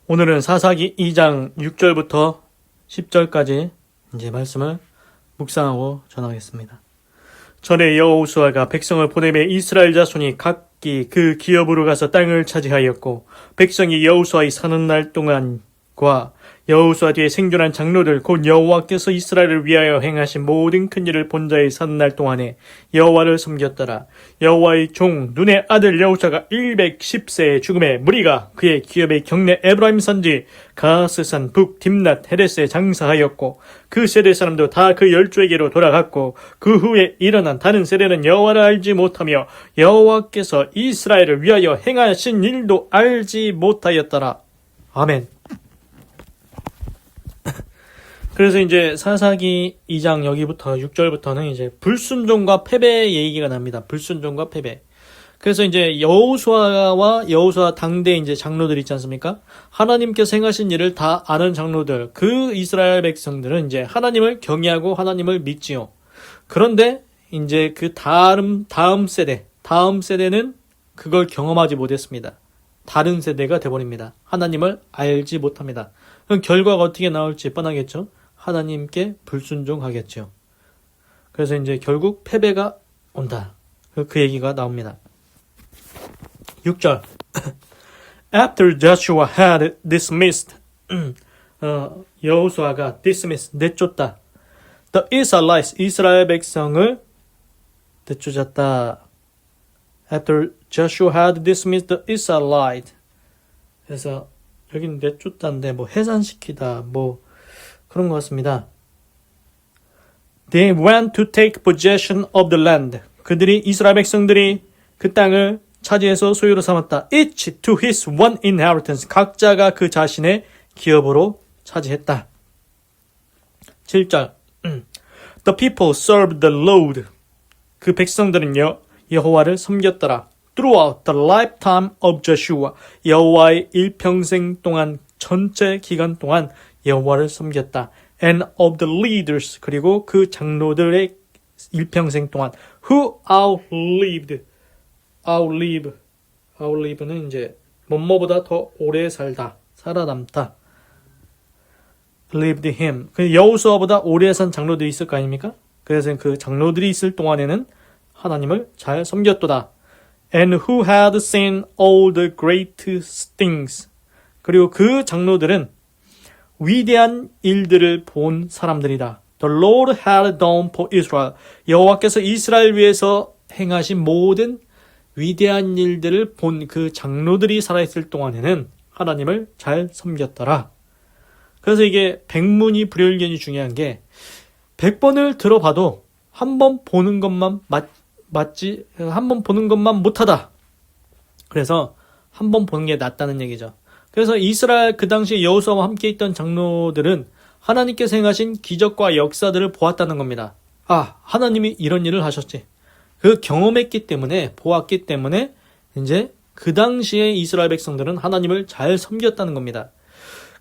오늘은 사사기 2장 6절부터 10절까지 이제 말씀을 묵상하고 전하겠습니다. 전에 여호수아가 백성을 보내매 이스라엘 자손이 각기 그 기업으로 가서 땅을 차지하였고, 백성이 여호수아의 사는 날 동안과 여호수아 뒤에 생존한 장로들 곧 여호와께서 이스라엘을 위하여 행하신 모든 큰 일을 본 자의 사는 날 동안에 여호와를 섬겼더라. 여호와의 종 눈의 아들 여호수아가 110세의 죽음에 무리가 그의 기업의 경내 에브라임 산지 가스산 북 딥낫 헤레스에 장사하였고, 그 세대 사람도 다 그 열조에게로 돌아갔고, 그 후에 일어난 다른 세대는 여호와를 알지 못하며 여호와께서 이스라엘을 위하여 행하신 일도 알지 못하였더라. 아멘. 그래서 이제 사사기 2장 여기부터 6절부터는 이제 불순종과 패배의 얘기가 납니다. 불순종과 패배. 그래서 이제 여호수아와 여호수아 당대 이제 장로들 있지 않습니까? 하나님께서 행하신 일을 다 아는 장로들, 그 이스라엘 백성들은 이제 하나님을 경외하고 하나님을 믿지요. 그런데 이제 그 다음 세대는 그걸 경험하지 못했습니다. 다른 세대가 돼버립니다. 하나님을 알지 못합니다. 그럼 결과가 어떻게 나올지 뻔하겠죠? 하나님께 불순종하겠죠. 그래서 이제 결국 패배가 온다. 그 얘기가 나옵니다. 6절. After Joshua had dismissed, 여호수아가 내쫓다. The Israelites, 이스라엘 백성을 내쫓았다. After Joshua had dismissed the Israelites. 그래서 여기는 내쫓다인데 뭐 해산시키다 뭐 그런 것 같습니다. They went to take possession of the land. 그들이 이스라엘 백성들이 그 땅을 차지해서 소유로 삼았다. Each to his one inheritance. 각자가 그 자신의 기업으로 차지했다. 7절. The people served the Lord. 그 백성들은 여호와를 섬겼더라. Throughout the lifetime of Joshua. 여호와의 일평생 동안 전체 기간 동안 여호와를 섬겼다. And of the leaders. 그리고 그 장로들의 일평생 동안 who outlive는 이제 뭐뭐보다 더 오래 살아남다. lived him. 그 여호수아보다 오래 산 장로들이 있을 거 아닙니까? 그래서 그 장로들이 있을 동안에는 하나님을 잘 섬겼도다. And who had seen all the great things. 그리고 그 장로들은 위대한 일들을 본 사람들이다. The Lord had done for Israel. 여호와께서 이스라엘 위해서 행하신 모든 위대한 일들을 본 그 장로들이 살아있을 동안에는 하나님을 잘 섬겼더라. 그래서 이게 백문이 불여일견이 중요한 게 100번을 들어봐도 한 번 보는 것만 한 번 보는 것만 못하다. 그래서 한 번 보는 게 낫다는 얘기죠. 그래서 이스라엘 그 당시 여호수아와 함께 있던 장로들은 하나님께서 행하신 기적과 역사들을 보았다는 겁니다. 아, 하나님이 이런 일을 하셨지. 그 경험했기 때문에, 보았기 때문에 이제 그 당시에 이스라엘 백성들은 하나님을 잘 섬겼다는 겁니다.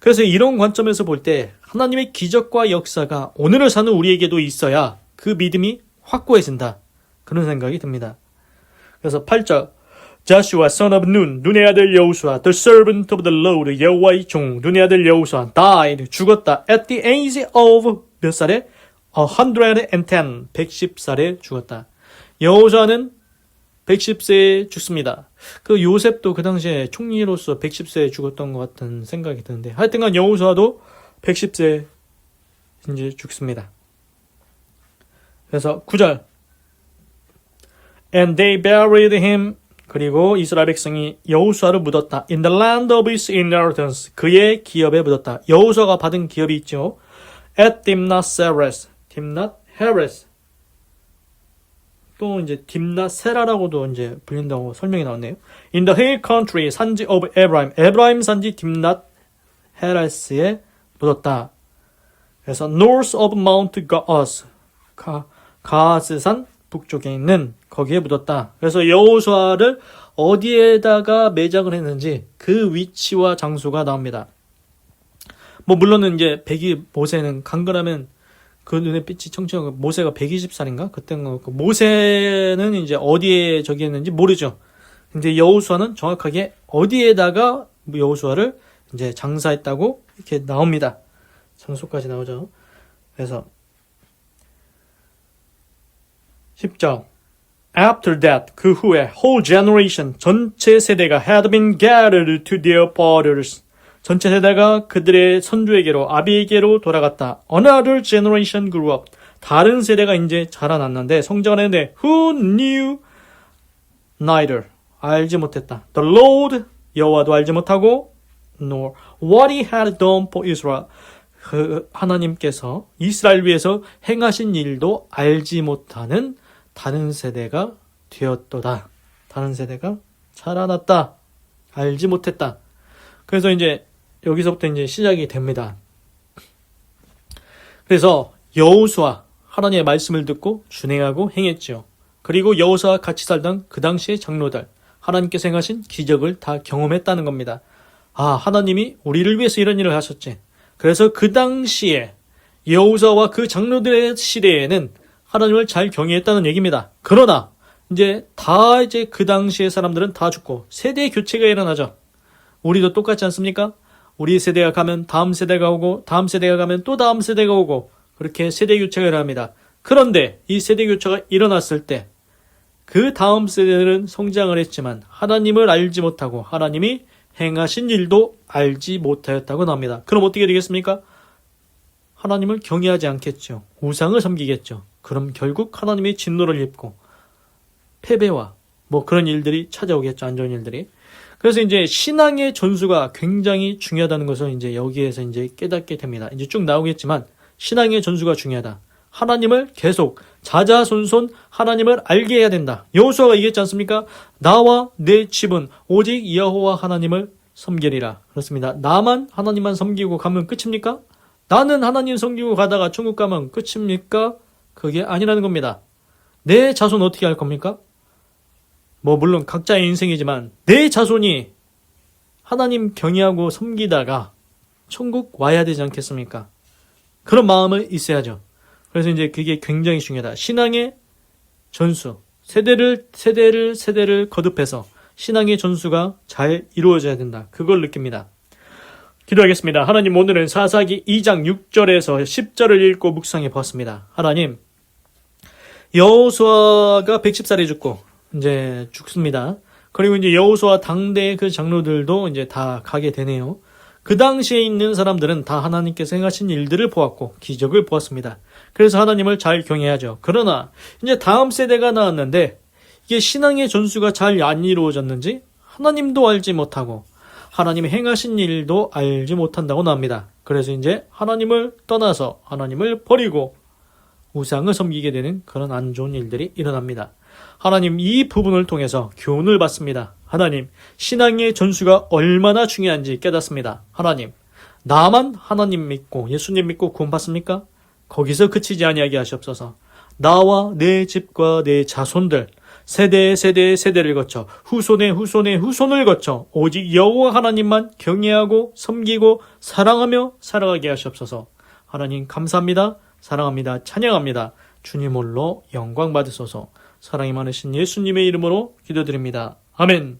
그래서 이런 관점에서 볼 때 하나님의 기적과 역사가 오늘을 사는 우리에게도 있어야 그 믿음이 확고해진다. 그런 생각이 듭니다. 그래서 8절. Joshua son of Nun, 눈의 아들 여호수아, the servant of the Lord, 여호와의 종, 눈의 아들 여호수아, died, 죽었다. At the age of 몇 살에? 110, 110살에 죽었다. 여호수아는 110세에 죽습니다. 그 요셉도 그 당시에 총리로서 110세에 죽었던 것 같은 생각이 드는데, 하여튼간 여호수아도 110세에 이제 죽습니다. 그래서 9절. And they buried him. 그리고 이스라엘 백성이 여호수아를 묻었다. In the land of his inheritance. 그의 기업에 묻었다. 여호수아가 받은 기업이 있죠. At Timnath Heres. 또 이제 딥낫세라라고도 이제 불린다고 설명이 나왔네요. In the hill country, 산지 of Ephraim. 에브라임 산지 딥낫 헤레스에 묻었다. 그래서 north of Mount Gaas. 가스산 북쪽에 있는 거기에 묻었다. 그래서 여호수아를 어디에다가 매장을 했는지 그 위치와 장소가 나옵니다. 뭐 물론은 이제 모세는 강건하면 그 눈에 빛이 청청하고 모세가 120살인가? 그때는 모세는 이제 어디에 저기 했는지 모르죠. 근데 여호수아는 정확하게 어디에다가 여호수아를 이제 장사했다고 이렇게 나옵니다. 장소까지 나오죠. 그래서 10절 After that, 그 후에 whole generation, 전체 세대가 had been gathered to their fathers. 전체 세대가 그들의 선조에게로, 아비에게로 돌아갔다. Another generation grew up. 다른 세대가 이제 자라났는데, 성장을 했는데, who knew neither. 알지 못했다. The Lord, 여호와도 알지 못하고, nor what he had done for Israel. 그 하나님께서 이스라엘 위해서 행하신 일도 알지 못하는 다른 세대가 되었도다. 다른 세대가 자라났다. 알지 못했다. 그래서 이제 여기서부터 이제 시작이 됩니다. 그래서 여호수아 하나님의 말씀을 듣고 준행하고 행했죠. 그리고 여호수아와 같이 살던 그 당시의 장로들 하나님께서 행하신 기적을 다 경험했다는 겁니다. 아, 하나님이 우리를 위해서 이런 일을 하셨지. 그래서 그 당시에 여호수아와 그 장로들의 시대에는 하나님을 잘 경외했다는 얘기입니다. 그러나 이제 그 당시의 사람들은 다 죽고 세대 교체가 일어나죠. 우리도 똑같지 않습니까? 우리 세대가 가면 다음 세대가 오고 다음 세대가 가면 또 다음 세대가 오고 그렇게 세대 교체가 일어납니다. 그런데 이 세대 교체가 일어났을 때 그 다음 세대들은 성장을 했지만 하나님을 알지 못하고 하나님이 행하신 일도 알지 못하였다고 나옵니다. 그럼 어떻게 되겠습니까? 하나님을 경외하지 않겠죠. 우상을 섬기겠죠. 그럼 결국 하나님의 진노를 입고 패배와 뭐 그런 일들이 찾아오겠죠. 안 좋은 일들이. 그래서 이제 신앙의 전수가 굉장히 중요하다는 것을 이제 여기에서 이제 깨닫게 됩니다. 이제 쭉 나오겠지만 신앙의 전수가 중요하다. 하나님을 계속 자자손손 하나님을 알게 해야 된다. 여호수아가 얘기했지 않습니까? 나와 내 집은 오직 여호와 하나님을 섬기리라. 그렇습니다. 나만 하나님만 섬기고 가면 끝입니까? 나는 하나님 섬기고 가다가 천국 가면 끝입니까? 그게 아니라는 겁니다. 내 자손 어떻게 할 겁니까? 뭐 물론 각자의 인생이지만 내 자손이 하나님 경외하고 섬기다가 천국 와야 되지 않겠습니까? 그런 마음을 있어야죠. 그래서 이제 그게 굉장히 중요하다. 신앙의 전수, 세대를 거듭해서 신앙의 전수가 잘 이루어져야 된다. 그걸 느낍니다. 기도하겠습니다. 하나님, 오늘은 사사기 2장 6절에서 10절을 읽고 묵상해 보았습니다. 하나님, 여호수아가 110살에 죽고 이제 죽습니다. 그리고 이제 여호수아 당대의 그 장로들도 이제 다 가게 되네요. 그 당시에 있는 사람들은 다 하나님께서 행하신 일들을 보았고 기적을 보았습니다. 그래서 하나님을 잘 경외하죠. 그러나 이제 다음 세대가 나왔는데 이게 신앙의 전수가 잘 안 이루어졌는지 하나님도 알지 못하고 하나님의 행하신 일도 알지 못한다고 나옵니다. 그래서 이제 하나님을 떠나서 하나님을 버리고 우상을 섬기게 되는 그런 안 좋은 일들이 일어납니다. 하나님, 이 부분을 통해서 교훈을 받습니다. 하나님, 신앙의 전수가 얼마나 중요한지 깨닫습니다. 하나님, 나만 하나님 믿고 예수님 믿고 구원받습니까? 거기서 그치지 아니하게 하시옵소서. 나와 내 집과 내 자손들 세대를 거쳐 후손의 후손을 거쳐 오직 여호와 하나님만 경외하고 섬기고 사랑하며 살아가게 하시옵소서. 하나님 감사합니다. 사랑합니다. 찬양합니다. 주님 홀로 영광 받으소서. 사랑이 많으신 예수님의 이름으로 기도드립니다. 아멘.